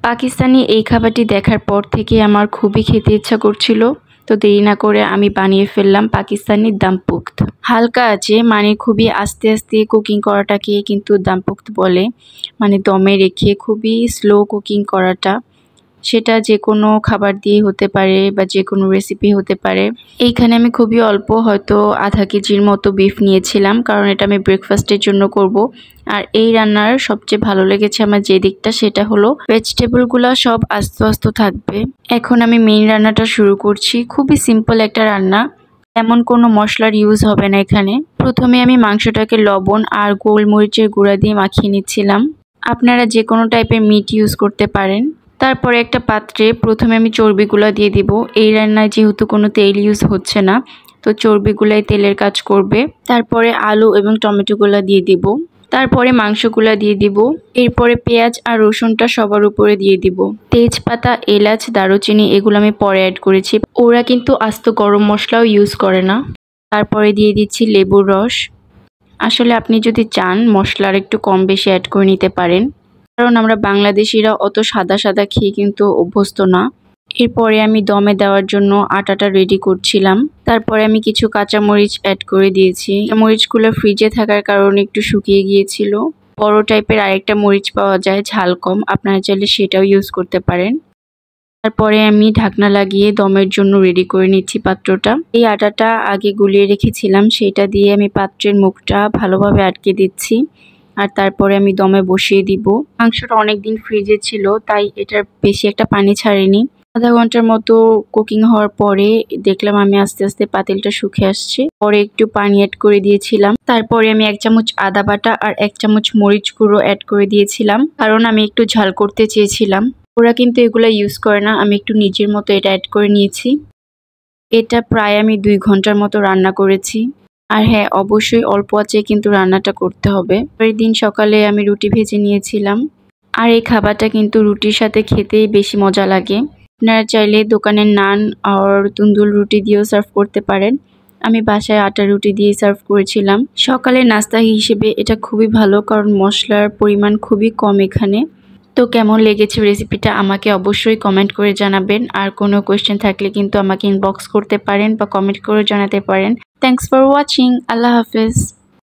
পাকিস্তানি এই খাবারটি দেখার পর থেকে আমার খুবই খেতে ইচ্ছা করছিল। তো দেরি না করে আমি বানিয়ে ফেললাম পাকিস্তানি দম পুখ্ত। হালকা আছে মানে খুবই আস্তে আস্তে কুকিং করাটাকে কিন্তু দম পুখ্ত বলে, মানে দমে রেখে খুবই স্লো কুকিং করাটা। সেটা যে কোনো খাবার দিয়ে হতে পারে বা যে কোনো রেসিপি হতে পারে। এইখানে আমি খুবই অল্প, হয়তো আধা কেজির মতো বিফ নিয়েছিলাম, কারণ এটা আমি ব্রেকফাস্টের জন্য করব। আর এই রান্নার সবচেয়ে ভালো লেগেছে আমার যে দিকটা, সেটা হলো ভেজিটেবলগুলো সব আস্তে আস্তে থাকবে। এখন আমি মেইন রান্নাটা শুরু করছি। খুবই সিম্পল একটা রান্না, এমন কোনো মশলার ইউজ হবে না এখানে। প্রথমে আমি মাংসটাকে লবণ আর গোলমরিচের গুঁড়া দিয়ে মাখিয়ে নিচ্ছিলাম। আপনারা যে কোনো টাইপের মিট ইউজ করতে পারেন। তারপরে একটা পাত্রে প্রথমে আমি চর্বিগুলো দিয়ে দিব। এই রান্নায় যেহেতু কোনো তেল ইউজ হচ্ছে না, তো চর্বিগুলাই তেলের কাজ করবে। তারপরে আলু এবং টমেটোগুলো দিয়ে দিব। তারপরে মাংসগুলো দিয়ে দিব। এরপরে পেঁয়াজ আর রসুনটা সবার উপরে দিয়ে দিব। তেজপাতা, এলাচ, দারুচিনি এগুলো আমি পরে অ্যাড করেছি। ওরা কিন্তু আস্ত গরম মশলাও ইউজ করে না। তারপরে দিয়ে দিচ্ছি লেবুর রস। আসলে আপনি যদি চান মশলার একটু কম বেশি অ্যাড করে নিতে পারেন, কারণ আমরা বাংলাদেশিরা অত সাদা সাদা খেয়ে কিন্তু অভ্যস্ত না। এরপরে আমি দমে দেওয়ার জন্য আটাটা রেডি করছিলাম। তারপরে আমি কিছু কাঁচামরিচ অ্যাড করে দিয়েছি। মরিচগুলো ফ্রিজে থাকার কারণে একটু শুকিয়ে গিয়েছিল। বড় টাইপের আরেকটা মরিচ পাওয়া যায় ঝাল কম, আপনারা চাইলে সেটাও ইউজ করতে পারেন। তারপরে আমি ঢাকনা লাগিয়ে দমের জন্য রেডি করে নিচ্ছি পাত্রটা। এই আটাটা আগে গুলিয়ে রেখেছিলাম, সেটা দিয়ে আমি পাত্রের মুখটা ভালোভাবে আটকে দিচ্ছি। আর তারপরে আমি দমে বসিয়ে দিব। মাংসটা অনেকদিন ফ্রিজে ছিল, তাই এটার বেশি একটা পানি ছাড়েনি। আধা ঘন্টার মতো কুকিং হওয়ার পরে দেখলাম আমি আস্তে আস্তে পাতিলটা শুকিয়ে আসছে। পরে একটু পানি অ্যাড করে দিয়েছিলাম। তারপরে আমি 1 চামচ আদা বাটা আর 1 চামচ মরিচ গুঁড়ো অ্যাড করে দিয়েছিলাম, কারণ আমি একটু ঝাল করতে চেয়েছিলাম। ওরা কিন্তু এগুলা ইউজ করে না, আমি একটু নিজের মতো এটা অ্যাড করে নিয়েছি। এটা প্রায় আমি 2 ঘন্টার মতো রান্না করেছি। আর হ্যাঁ, অবশ্যই অল্প আঁচে কিন্তু রান্নাটা করতে হবে। পরের দিন সকালে আমি রুটি ভেজে নিয়েছিলাম। আর এই খাবারটা কিন্তু রুটির সাথে খেতেই বেশি মজা লাগে। আপনারা চাইলে দোকানের নান আর তন্দুর রুটি দিয়েও সার্ভ করতে পারেন। আমি বাসায় আটা রুটি দিয়ে সার্ভ করেছিলাম। সকালে নাস্তা হিসেবে এটা খুবই ভালো, কারণ মশলার পরিমাণ খুবই কম এখানে। তো কেমন লেগেছে রেসিপিটা আমাকে অবশ্যই কমেন্ট করে জানাবেন। আর কোনো কোয়েশ্চেন থাকলে কিন্তু আমাকে ইনবক্স করতে পারেন বা কমেন্ট করে জানাতে পারেন। Thanks for watching. আল্লাহ হাফেজ।